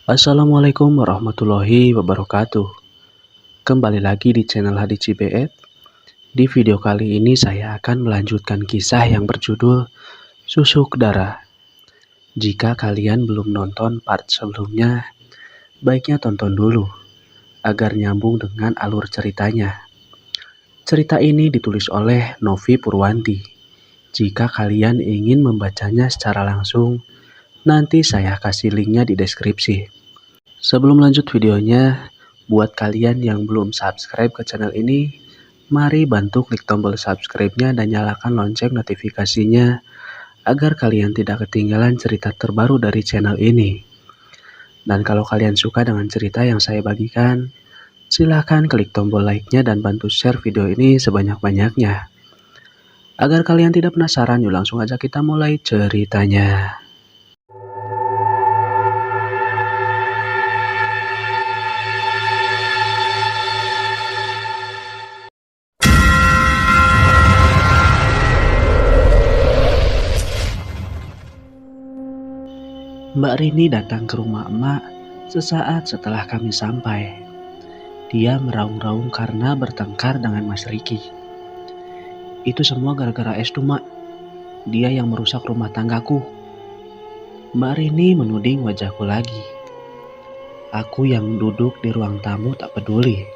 Assalamualaikum warahmatullahi wabarakatuh. Kembali lagi di channel Hadi Cibeet. Di video kali ini saya akan melanjutkan kisah yang berjudul Susuk Darah. Jika kalian belum nonton part sebelumnya, baiknya tonton dulu agar nyambung dengan alur ceritanya. Cerita ini ditulis oleh Novi Purwanti. Jika kalian ingin membacanya secara langsung, nanti saya kasih linknya di deskripsi. Sebelum lanjut videonya, buat kalian yang belum subscribe ke channel ini, mari bantu klik tombol subscribe-nya dan nyalakan lonceng notifikasinya agar kalian tidak ketinggalan cerita terbaru dari channel ini. Dan kalau kalian suka dengan cerita yang saya bagikan, silahkan klik tombol like-nya dan bantu share video ini sebanyak-banyaknya. Agar kalian tidak penasaran, yuk langsung aja kita mulai ceritanya. Mbak Rini datang ke rumah emak sesaat setelah kami sampai. Dia meraung-raung karena bertengkar dengan Mas Riki. Itu semua gara-gara Estu, Mak. Dia yang merusak rumah tanggaku. Mbak Rini menuding wajahku lagi. Aku yang duduk di ruang tamu tak peduli.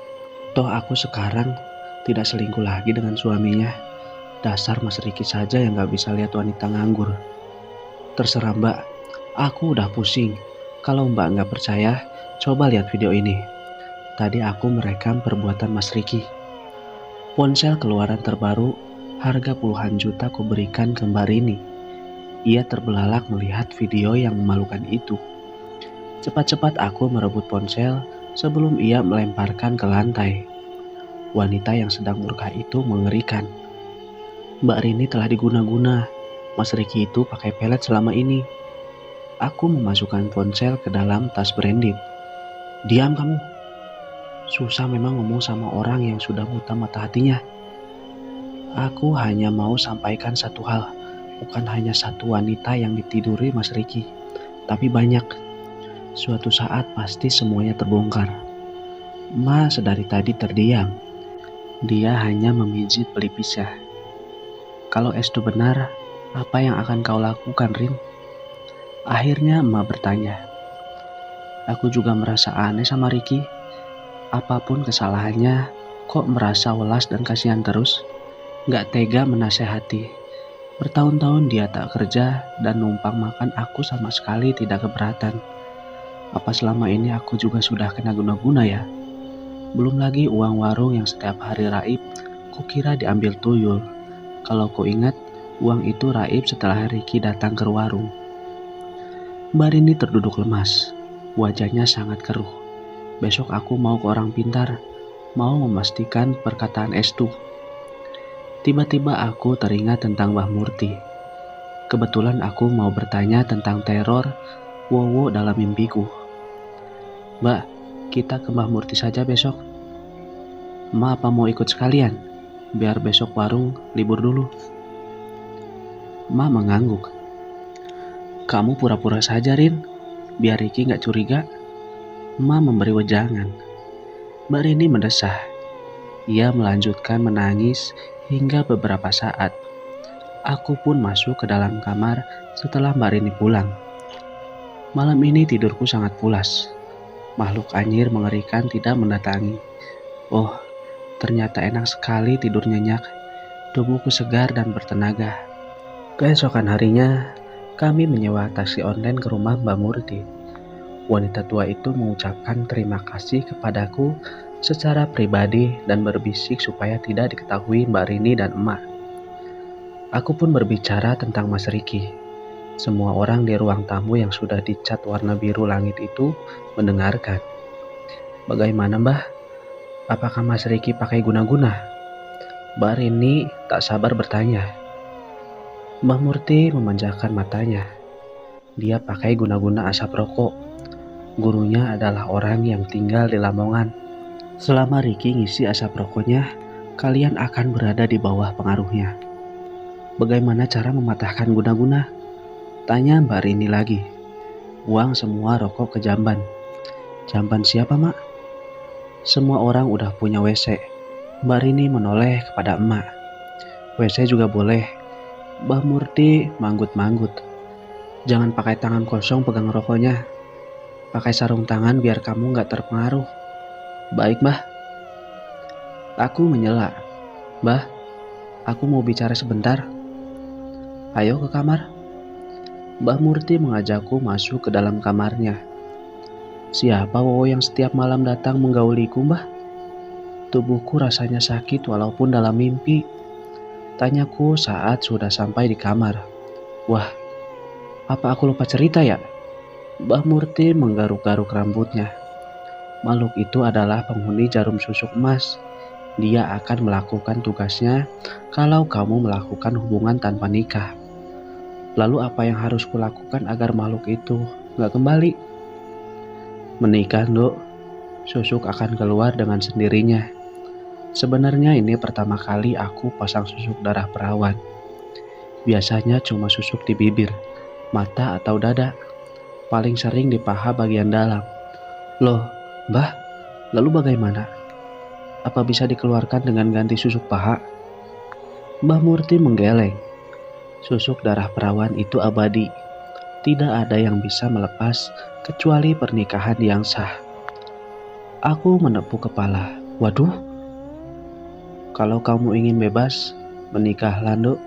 Toh aku sekarang tidak selingkuh lagi dengan suaminya. Dasar Mas Riki saja yang gak bisa lihat wanita nganggur. Terserah Mbak, aku udah pusing. Kalau Mbak gak percaya, coba lihat video ini. Tadi aku merekam perbuatan Mas Riki. Ponsel keluaran terbaru, harga puluhan juta ku berikan ke Mbak Rini. Ia terbelalak melihat video yang memalukan itu. Cepat-cepat aku merebut ponsel sebelum ia melemparkan ke lantai. Wanita yang sedang murka itu mengerikan. Mbak Rini telah diguna-guna. Mas Riki itu pakai pelet selama ini. Aku memasukkan ponsel ke dalam tas branded. Diam kamu. Susah memang ngomong sama orang yang sudah buta mata hatinya. Aku hanya mau sampaikan satu hal. Bukan hanya satu wanita yang ditiduri Mas Riki, tapi banyak. Suatu saat pasti semuanya terbongkar. Mas dari tadi terdiam. Dia hanya memijit pelipisnya. Kalau Estu benar, apa yang akan kau lakukan, Rin? Akhirnya emak bertanya. Aku juga merasa aneh sama Riki. Apapun kesalahannya, kok merasa welas dan kasihan terus? Gak tega menasehati. Bertahun-tahun dia tak kerja dan numpang makan, aku sama sekali tidak keberatan. Apa selama ini aku juga sudah kena guna-guna ya? Belum lagi uang warung yang setiap hari raib, kukira diambil tuyul. Kalau ku ingat, uang itu raib setelah Riki datang ke warung. Mbak Rini terduduk lemas, wajahnya sangat keruh. Besok aku mau ke orang pintar, mau memastikan perkataan Estu. Tiba-tiba aku teringat tentang Mbah Murti. Kebetulan aku mau bertanya tentang teror Wowo dalam mimpiku. Mbak, kita ke Mbah Murti saja besok. Ma apa mau ikut sekalian? Biar besok warung libur dulu. Ma mengangguk. Kamu pura-pura saja, Rin. Biar Riki gak curiga. Ma memberi wejangan. Mbak Rini mendesah. Ia melanjutkan menangis hingga beberapa saat. Aku pun masuk ke dalam kamar setelah Mbak Rini pulang. Malam ini tidurku sangat pulas. Makhluk anyir mengerikan tidak mendatangi. Oh, ternyata enak sekali tidur nyenyak. Tubuhku segar dan bertenaga. Keesokan harinya, kami menyewa taksi online ke rumah Mbak Murti. Wanita tua itu mengucapkan terima kasih kepadaku secara pribadi dan berbisik supaya tidak diketahui Mbak Rini dan emak. Aku pun berbicara tentang Mas Riki. Semua orang di ruang tamu yang sudah dicat warna biru langit itu mendengarkan. Bagaimana Mbah? Apakah Mas Riki pakai guna-guna? Mbak Rini tak sabar bertanya. Mbah Murti memanjakan matanya. Dia pakai guna-guna asap rokok. Gurunya adalah orang yang tinggal di Lamongan. Selama Riki ngisi asap rokoknya, kalian akan berada di bawah pengaruhnya. Bagaimana cara mematahkan guna-guna? Tanya Mbak Rini lagi. Buang semua rokok ke jamban. Jamban siapa, Mak? Semua orang udah punya WC. Mbak Rini menoleh kepada emak. WC juga boleh. Mbah Murti manggut-manggut. Jangan pakai tangan kosong pegang rokoknya. Pakai sarung tangan biar kamu nggak terpengaruh. Baik, Mbah. Aku menyela. Mbah, aku mau bicara sebentar. Ayo ke kamar. Mbah Murti mengajakku masuk ke dalam kamarnya. Siapa Wowo yang setiap malam datang menggauliku, Mbah? Tubuhku rasanya sakit walaupun dalam mimpi. Tanyaku saat sudah sampai di kamar. Wah, apa aku lupa cerita ya? Mbah Murti menggaruk-garuk rambutnya. Makhluk itu adalah penghuni jarum susuk emas. Dia akan melakukan tugasnya kalau kamu melakukan hubungan tanpa nikah. Lalu apa yang harus kulakukan agar makhluk itu nggak kembali? Menikah, Nduk. Susuk akan keluar dengan sendirinya. Sebenarnya ini pertama kali aku pasang susuk darah perawan. Biasanya cuma susuk di bibir, mata atau dada. Paling sering di paha bagian dalam. Loh, Mbah, lalu bagaimana? Apa bisa dikeluarkan dengan ganti susuk paha? Mbah Murti menggeleng. Susuk darah perawan itu abadi. Tidak ada yang bisa melepas kecuali pernikahan yang sah. Aku menepuk kepala. Waduh, kalau kamu ingin bebas, menikahlah, Nduk.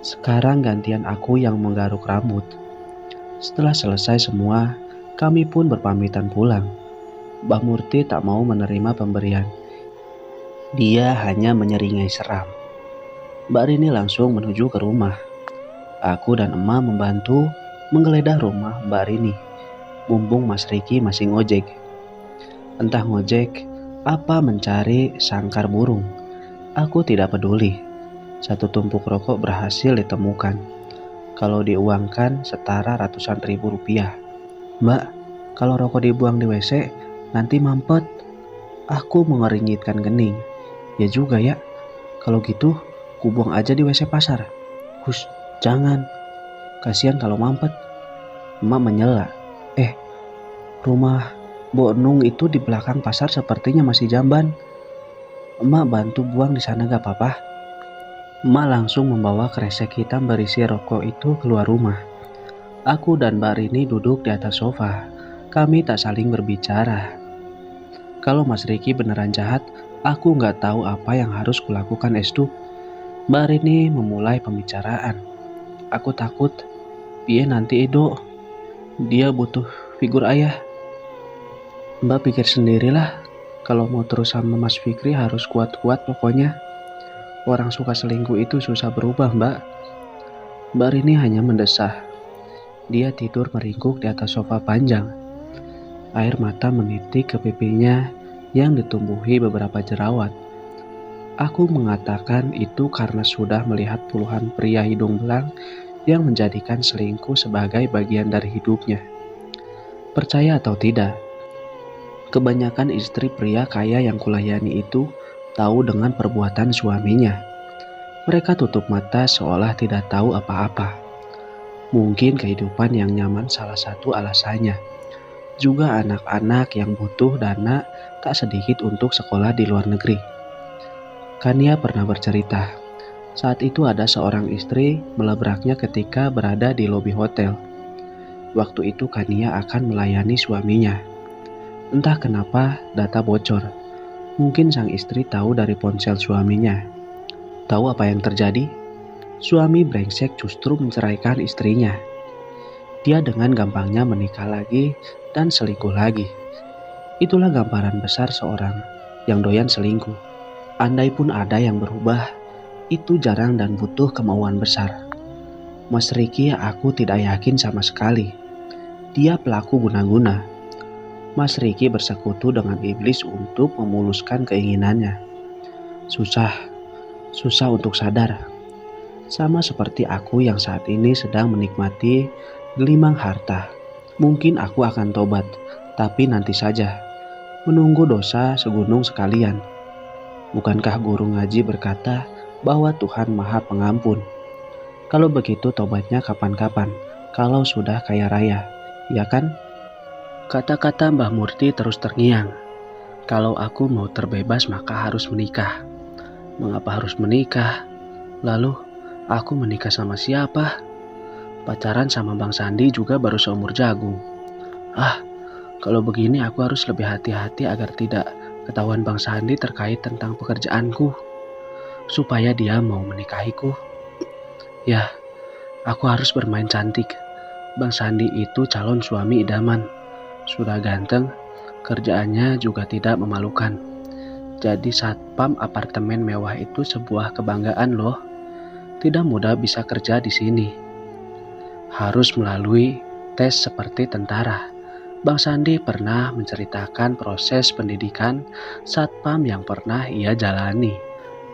Sekarang gantian aku yang menggaruk rambut. Setelah selesai semua, kami pun berpamitan pulang. Mbah Murti tak mau menerima pemberian. Dia hanya menyeringai seram. Mbak Rini langsung menuju ke rumah. Aku dan emak membantu menggeledah rumah Mbak Rini. Mumpung Mas Riki masih ngojek. Entah ngojek, apa mencari sangkar burung. Aku tidak peduli. Satu tumpuk rokok berhasil ditemukan. Kalau diuangkan setara ratusan ribu rupiah. Mbak, kalau rokok dibuang di WC, nanti mampet. Aku mengeringitkan kening. Ya juga ya, kalau gitu kubuang aja di WC pasar. Hush, jangan. Kasihan kalau mampet. Emak menyela. Rumah Mbok Nung itu di belakang pasar sepertinya masih jamban. Emak bantu buang di sana gak apa-apa. Emak langsung membawa kresek hitam berisi rokok itu keluar rumah. Aku dan Mbak Rini duduk di atas sofa. Kami tak saling berbicara. Kalau Mas Riki beneran jahat, aku nggak tahu apa yang harus kulakukan Estu. Mbak Rini memulai pembicaraan. Aku takut, piye nanti Edo. Dia butuh figur ayah. Mbak pikir sendirilah, kalau mau terus sama Mas Fikri harus kuat-kuat pokoknya. Orang suka selingkuh itu susah berubah, Mbak. Mbak Rini hanya mendesah. Dia tidur meringkuk di atas sofa panjang. Air mata menitik ke pipinya yang ditumbuhi beberapa jerawat. Aku mengatakan itu karena sudah melihat puluhan pria hidung belang yang menjadikan selingkuh sebagai bagian dari hidupnya. Percaya atau tidak, kebanyakan istri pria kaya yang kulayani itu tahu dengan perbuatan suaminya. Mereka tutup mata seolah tidak tahu apa-apa. Mungkin kehidupan yang nyaman salah satu alasannya. Juga anak-anak yang butuh dana tak sedikit untuk sekolah di luar negeri. Kania pernah bercerita, saat itu ada seorang istri melabraknya ketika berada di lobi hotel. Waktu itu Kania akan melayani suaminya. Entah kenapa data bocor. Mungkin sang istri tahu dari ponsel suaminya. Tahu apa yang terjadi? Suami brengsek justru menceraikan istrinya. Dia dengan gampangnya menikah lagi dan selingkuh lagi. Itulah gambaran besar seorang yang doyan selingkuh. Andai pun ada yang berubah, itu jarang dan butuh kemauan besar. Mas Riki aku tidak yakin sama sekali. Dia pelaku guna-guna. Mas Riki bersekutu dengan iblis untuk memuluskan keinginannya. Susah untuk sadar. Sama seperti aku yang saat ini sedang menikmati gelimang harta. Mungkin aku akan tobat, tapi nanti saja. Menunggu dosa segunung sekalian. Bukankah guru ngaji berkata bahwa Tuhan Maha Pengampun? Kalau begitu tobatnya kapan-kapan, kalau sudah kaya raya, ya kan? Kata-kata Mbah Murti terus terngiang. Kalau aku mau terbebas maka harus menikah. Mengapa harus menikah? Lalu, aku menikah sama siapa? Pacaran sama Bang Sandi juga baru seumur jagung. Kalau begini aku harus lebih hati-hati agar tidak ketahuan Bang Sandi terkait tentang pekerjaanku. Supaya dia mau menikahiku. Ya, aku harus bermain cantik. Bang Sandi itu calon suami idaman. Sudah ganteng, kerjaannya juga tidak memalukan. Jadi satpam apartemen mewah itu sebuah kebanggaan loh. Tidak mudah bisa kerja di sini. Harus melalui tes seperti tentara. Bang Sandi pernah menceritakan proses pendidikan satpam yang pernah ia jalani.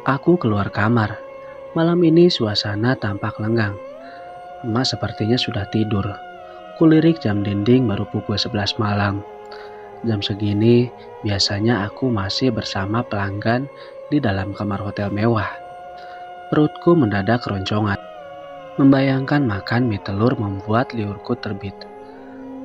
Aku keluar kamar. Malam ini suasana tampak lenggang. Emak sepertinya sudah tidur. Kulirik jam dinding baru pukul 11 malam. Jam segini biasanya aku masih bersama pelanggan di dalam kamar hotel mewah. Perutku mendadak keroncongan. Membayangkan makan mie telur membuat liurku terbit.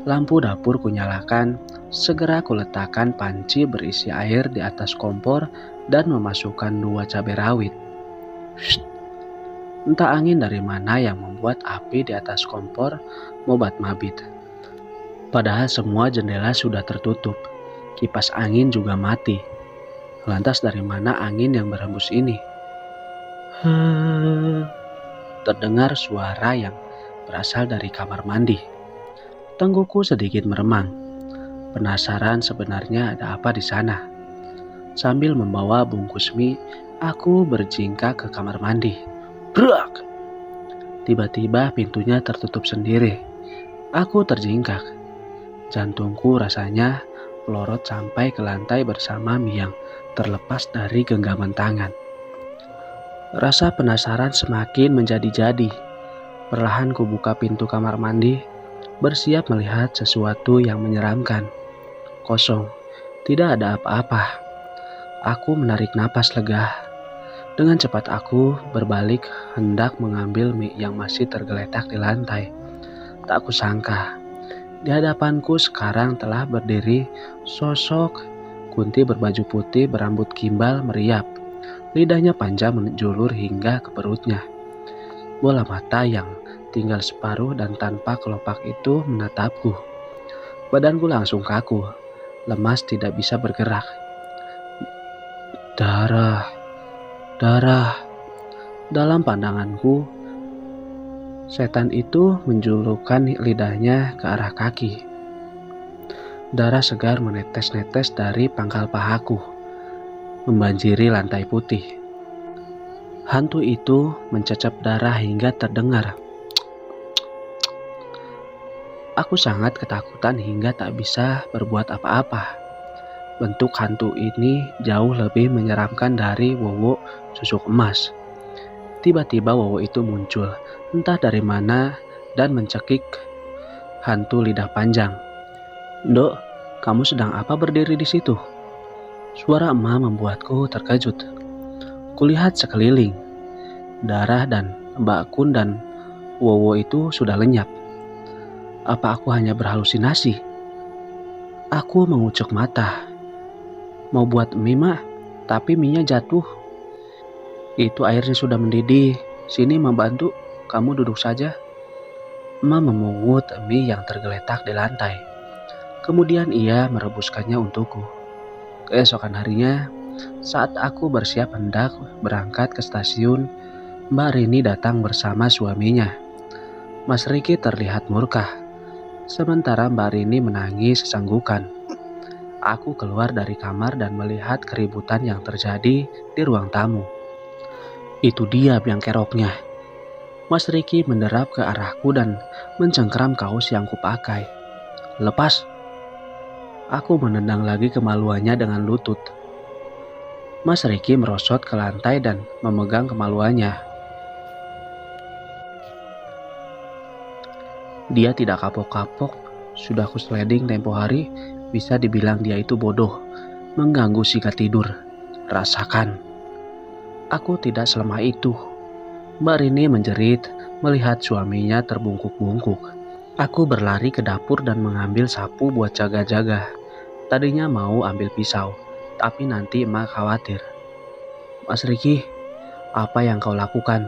Lampu dapur kunyalakan, segera kuletakkan panci berisi air di atas kompor dan memasukkan 2 cabai rawit. Entah angin dari mana yang membuat api di atas kompor mobat mabit. Padahal semua jendela sudah tertutup, kipas angin juga mati. Lantas dari mana angin yang berhembus ini? Terdengar suara yang berasal dari kamar mandi. Tengkuku sedikit meremang. Penasaran sebenarnya ada apa di sana. Sambil membawa bungkus mie, aku berjingkak ke kamar mandi. Brak! Tiba-tiba pintunya tertutup sendiri. Aku terjingkak. Jantungku rasanya melorot sampai ke lantai bersama mie yang terlepas dari genggaman tangan. Rasa penasaran semakin menjadi-jadi. Perlahan ku buka pintu kamar mandi, bersiap melihat sesuatu yang menyeramkan. Kosong, tidak ada apa-apa. Aku menarik napas lega. Dengan cepat aku berbalik hendak mengambil mie yang masih tergeletak di lantai. Tak kusangka, di hadapanku sekarang telah berdiri sosok Kunti berbaju putih berambut gimbal meriap. Lidahnya panjang menjulur hingga ke perutnya. Bola mata yang tinggal separuh dan tanpa kelopak itu menatapku. Badanku langsung kaku, lemas tidak bisa bergerak. Darah. Dalam pandanganku, setan itu menjulurkan lidahnya ke arah kaki. Darah segar menetes-netes dari pangkal pahaku, membanjiri lantai putih. Hantu itu mencecap darah hingga terdengar. Aku sangat ketakutan hingga tak bisa berbuat apa-apa. Bentuk hantu ini jauh lebih menyeramkan dari Wowo susuk emas. Tiba-tiba Wowo itu muncul, entah dari mana, dan mencekik hantu lidah panjang. Dok, kamu sedang apa berdiri di situ? Suara emak membuatku terkejut. Kulihat sekeliling. Darah dan Mbak Kun dan Wowo itu sudah lenyap. Apa aku hanya berhalusinasi? Aku mengucuk mata. Mau buat mie mah, tapi mie-nya jatuh. Itu airnya sudah mendidih. Sini membantu, kamu duduk saja. Emak memungut mie yang tergeletak di lantai. Kemudian ia merebuskannya untukku. Keesokan harinya, saat aku bersiap hendak berangkat ke stasiun, Mbak Rini datang bersama suaminya. Mas Riki terlihat murka, sementara Mbak Rini menangis sesanggukan. Aku keluar dari kamar dan melihat keributan yang terjadi di ruang tamu. Itu dia biang keroknya. Mas Riki menderap ke arahku dan mencengkram kaos yang kupakai. Lepas. Aku menendang lagi kemaluannya dengan lutut. Mas Riki merosot ke lantai dan memegang kemaluannya. Dia tidak kapok-kapok. Sudah ku sliding tempo hari. Bisa dibilang dia itu bodoh, mengganggu sikat tidur. Rasakan. Aku tidak selemah itu. Mbak Rini menjerit melihat suaminya terbungkuk-bungkuk. Aku berlari ke dapur dan mengambil sapu buat jaga-jaga. Tadinya mau ambil pisau, tapi nanti emak khawatir. Mas Riki, apa yang kau lakukan?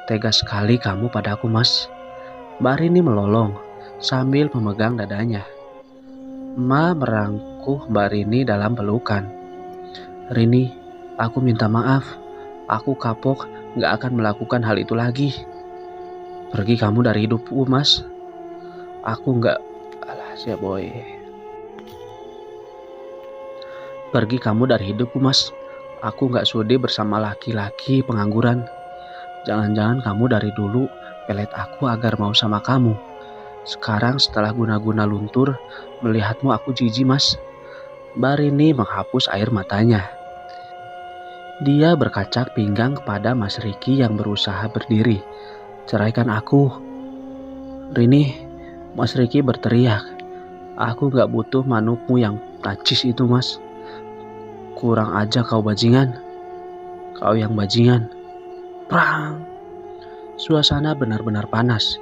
Tega sekali kamu padaku, Mas. Mbak Rini melolong sambil memegang dadanya. Emak merangkuh Mbak Rini dalam pelukan. Rini, aku minta maaf. Aku kapok, gak akan melakukan hal itu lagi. Pergi kamu dari hidupku, Mas. Aku gak... Alah, siap boy. Pergi kamu dari hidupku, Mas. Aku gak sudi bersama laki-laki pengangguran. Jangan-jangan kamu dari dulu pelet aku agar mau sama kamu. Sekarang setelah guna-guna luntur, melihatmu aku jijik, Mas. Mbak Rini menghapus air matanya. Dia berkacak pinggang kepada Mas Riki yang berusaha berdiri. Ceraikan aku. Rini, Mas Riki berteriak. Aku gak butuh manukmu yang najis itu, Mas. Kurang aja kau bajingan. Kau yang bajingan. Prang. Suasana benar-benar panas.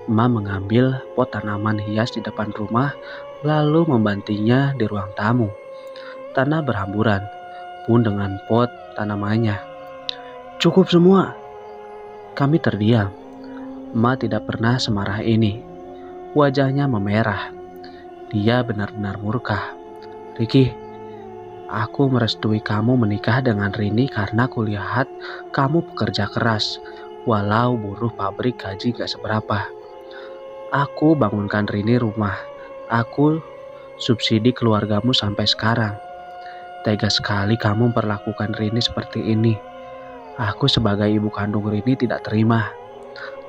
Emak mengambil pot tanaman hias di depan rumah, lalu membantinya di ruang tamu. Tanah berhamburan, pun dengan pot tanamannya. Cukup semua. Kami terdiam. Emak tidak pernah semarah ini. Wajahnya memerah. Dia benar-benar murka. Riki, aku merestui kamu menikah dengan Rini karena kulihat kamu pekerja keras, walau buruh pabrik gaji gak seberapa. Aku bangunkan Rini rumah. Aku subsidi keluargamu sampai sekarang. Tega sekali kamu memperlakukan Rini seperti ini. Aku sebagai ibu kandung Rini tidak terima.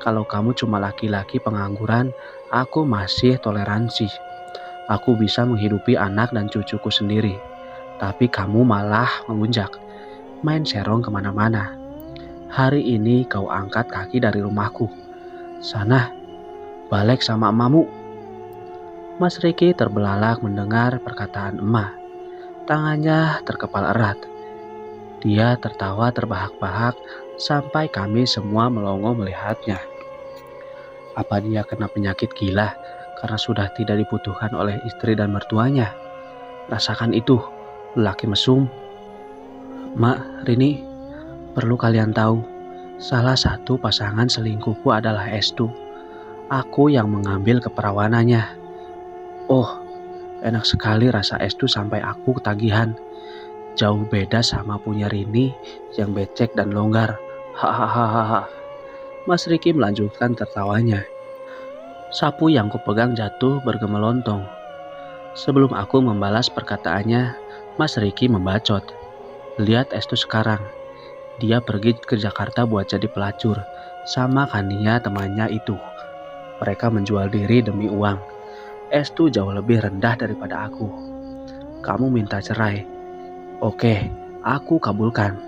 Kalau kamu cuma laki-laki pengangguran, aku masih toleransi. Aku bisa menghidupi anak dan cucuku sendiri. Tapi kamu malah mengunjak, main serong kemana-mana. Hari ini kau angkat kaki dari rumahku. Sana, balik sama emakmu. Mas Riki terbelalak mendengar perkataan emak. Tangannya terkepal erat. Dia tertawa terbahak-bahak sampai kami semua melongo melihatnya. Apa dia kena penyakit gila karena sudah tidak dibutuhkan oleh istri dan mertuanya? Rasakan itu, lelaki mesum. Mak, Rini, perlu kalian tahu, salah satu pasangan selingkuhku adalah Estu. Aku yang mengambil keperawanannya. Oh, enak sekali rasa Estu sampai aku ketagihan. Jauh beda sama punya Rini yang becek dan longgar. Hahaha. Mas Riki melanjutkan tertawanya. Sapu yang kupegang jatuh bergemelontong. Sebelum aku membalas perkataannya, Mas Riki membacot. Lihat Estu sekarang. Dia pergi ke Jakarta buat jadi pelacur. Sama Kania temannya itu. Mereka menjual diri demi uang. Estu jauh lebih rendah daripada aku. Kamu minta cerai. Oke, aku kabulkan.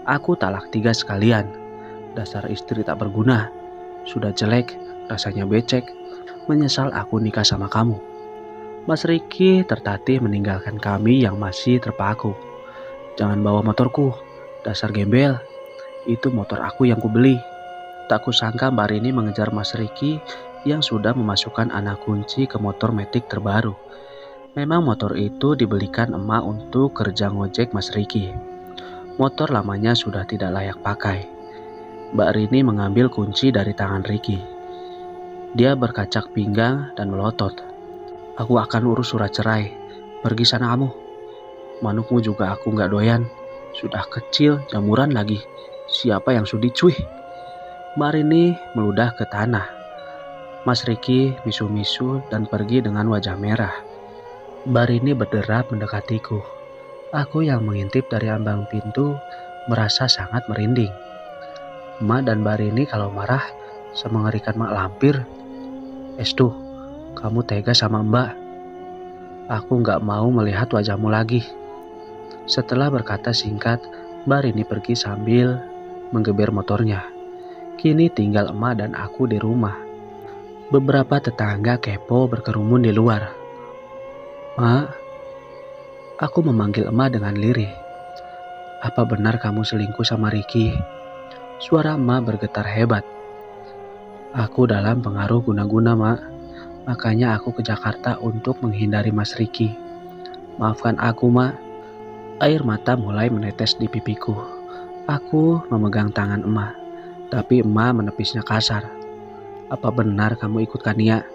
Aku talak 3 sekalian. Dasar istri tak berguna. Sudah jelek, rasanya becek. Menyesal aku nikah sama kamu. Mas Riki tertatih meninggalkan kami yang masih terpaku. Jangan bawa motorku, dasar gembel. Itu motor aku yang kubeli. Tak kusangka Mbak Rini mengejar Mas Riki yang sudah memasukkan anak kunci ke motor metik terbaru. Memang motor itu dibelikan emak untuk kerja ngojek Mas Riki. Motor lamanya sudah tidak layak pakai. Mbak Rini mengambil kunci dari tangan Riki. Dia berkacak pinggang dan melotot. Aku akan urus surat cerai. Pergi sana kamu. Manukmu juga aku gak doyan. Sudah kecil, jamuran lagi. Siapa yang sudi cuy? Mbak Rini meludah ke tanah. Mas Riki misu-misu dan pergi dengan wajah merah. Mbak Rini berderap mendekatiku. Aku yang mengintip dari ambang pintu merasa sangat merinding. Emak dan Mbak Rini kalau marah semengerikan mak lampir. Estu, kamu tega sama Mbak. Aku gak mau melihat wajahmu lagi. Setelah berkata singkat, Mbak Rini pergi sambil menggeber motornya. Kini tinggal emak dan aku di rumah. Beberapa tetangga kepo berkerumun di luar. Mak, aku memanggil emak dengan lirih. Apa benar kamu selingkuh sama Riki? Suara emak bergetar hebat. Aku dalam pengaruh guna-guna, Mak. Makanya aku ke Jakarta untuk menghindari Mas Riki. Maafkan aku, Ma. Air mata mulai menetes di pipiku. Aku memegang tangan Emma, tapi Emma menepisnya kasar. Apa benar kamu ikut Kania?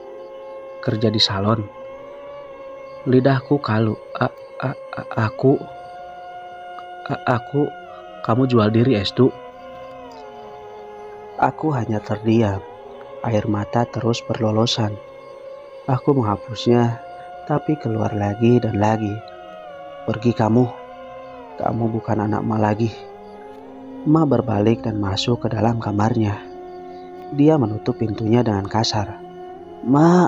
Kerja di salon? Lidahku kalu. Aku, aku, kamu jual diri, Estu. Aku hanya terdiam. Air mata terus berlolosan. Aku menghapusnya, tapi keluar lagi dan lagi. Pergi kamu. Kamu bukan anak Ma lagi. Ma berbalik dan masuk ke dalam kamarnya. Dia menutup pintunya dengan kasar. Ma.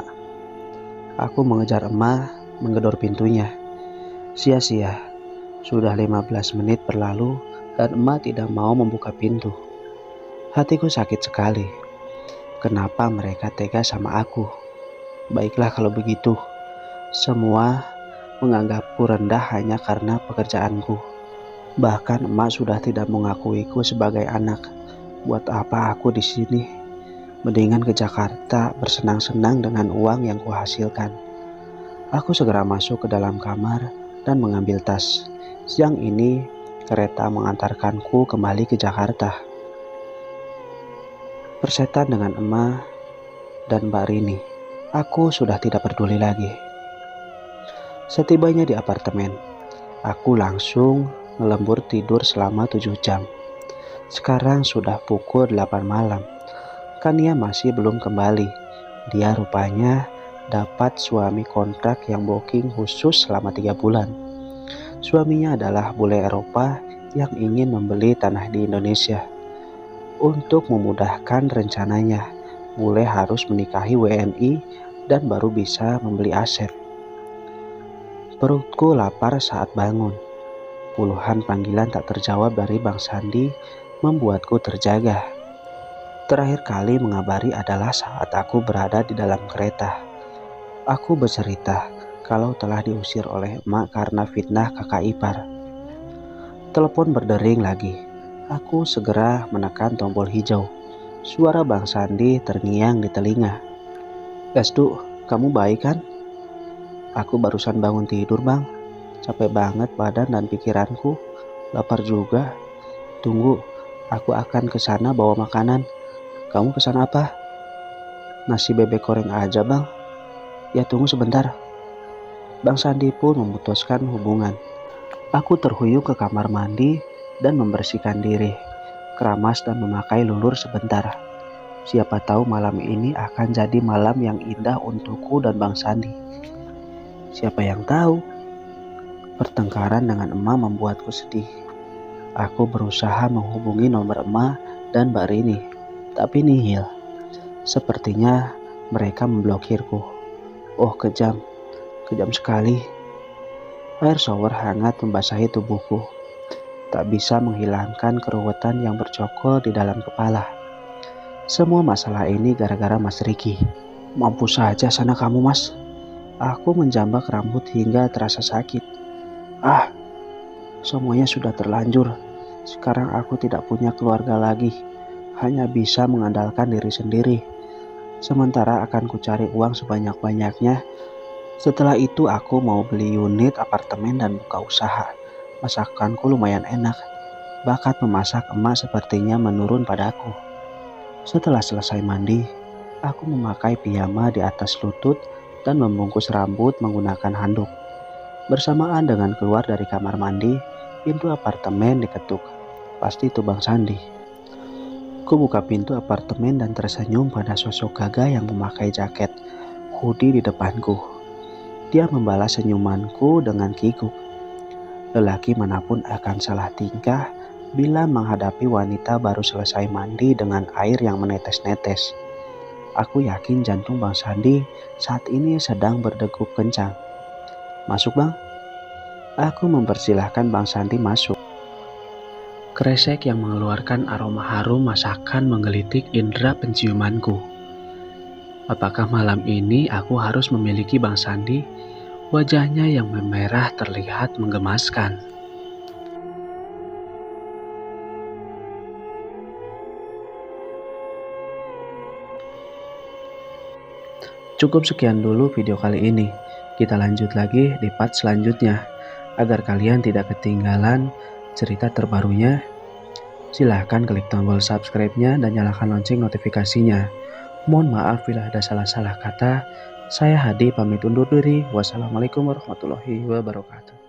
Aku mengejar Emma, menggedor pintunya. Sia-sia. Sudah 15 menit berlalu dan Emma tidak mau membuka pintu. Hatiku sakit sekali. Kenapa mereka tega sama aku? Baiklah kalau begitu. Semua menganggapku rendah hanya karena pekerjaanku. Bahkan emak sudah tidak mengakuiku sebagai anak. Buat apa aku di sini? Mendingan ke Jakarta bersenang-senang dengan uang yang kuhasilkan. Aku segera masuk ke dalam kamar dan mengambil tas. Siang ini kereta mengantarkanku kembali ke Jakarta. Persetan dengan emak dan Mbak Rini, aku sudah tidak peduli lagi. Setibanya di apartemen, aku langsung melembur tidur selama 7 jam. Sekarang sudah pukul 8 malam. Kania masih belum kembali. Dia rupanya dapat suami kontrak yang booking khusus selama 3 bulan. Suaminya adalah bule Eropa yang ingin membeli tanah di Indonesia. Untuk memudahkan rencananya, bule harus menikahi WNI dan baru bisa membeli aset. Perutku lapar saat bangun. Puluhan panggilan tak terjawab dari Bang Sandi membuatku terjaga. Terakhir kali mengabari adalah saat aku berada di dalam kereta. Aku bercerita kalau telah diusir oleh emak karena fitnah kakak ipar. Telepon berdering lagi. Aku segera menekan tombol hijau. Suara Bang Sandi terngiang di telinga. Estu, kamu baik kan? Aku barusan bangun tidur, Bang. Capek banget badan dan pikiranku. Lapar juga. Tunggu, aku akan ke sana bawa makanan. Kamu pesan apa? Nasi bebek goreng aja, Bang. Ya tunggu sebentar. Bang Sandi pun memutuskan hubungan. Aku terhuyung ke kamar mandi dan membersihkan diri. Keramas dan memakai lulur sebentar. Siapa tahu malam ini akan jadi malam yang indah untukku dan Bang Sandi. Siapa yang tahu? Pertengkaran dengan emak membuatku sedih. Aku berusaha menghubungi nomor emak dan Mbak Rini, tapi nihil. Sepertinya mereka memblokirku. Oh, kejam sekali. Air shower hangat membasahi tubuhku. Tak bisa menghilangkan keruwetan yang bercokol di dalam kepala. Semua masalah ini gara-gara Mas Riki. Mampus saja sana kamu, Mas. Aku menjambak rambut hingga terasa sakit. Semuanya sudah terlanjur. Sekarang aku tidak punya keluarga lagi. Hanya bisa mengandalkan diri sendiri. Sementara akan kucari uang sebanyak-banyaknya. Setelah itu aku mau beli unit apartemen dan buka usaha. Masakanku lumayan enak. Bakat memasak emak sepertinya menurun padaku. Setelah selesai mandi, aku memakai piyama di atas lutut dan membungkus rambut menggunakan handuk. Bersamaan dengan keluar dari kamar mandi, pintu apartemen diketuk. Pasti itu Bang Sandi. Ku buka pintu apartemen dan tersenyum pada sosok gagah yang memakai jaket hoodie di depanku. Dia membalas senyumanku dengan kikuk. Lelaki manapun akan salah tingkah bila menghadapi wanita baru selesai mandi dengan air yang menetes-netes. Aku yakin jantung Bang Sandi saat ini sedang berdegup kencang. Masuk, Bang. Aku mempersilahkan Bang Sandi masuk. Kresek yang mengeluarkan aroma harum masakan menggelitik indera penciumanku. Apakah malam ini aku harus memiliki Bang Sandi? Wajahnya yang memerah terlihat menggemaskan. Cukup sekian dulu video kali ini. Kita lanjut lagi di part selanjutnya. Agar kalian tidak ketinggalan cerita terbarunya, silahkan klik tombol subscribe-nya dan nyalakan lonceng notifikasinya. Mohon maaf bila ada salah-salah kata. Saya Hadi pamit undur diri. Wassalamualaikum warahmatullahi wabarakatuh.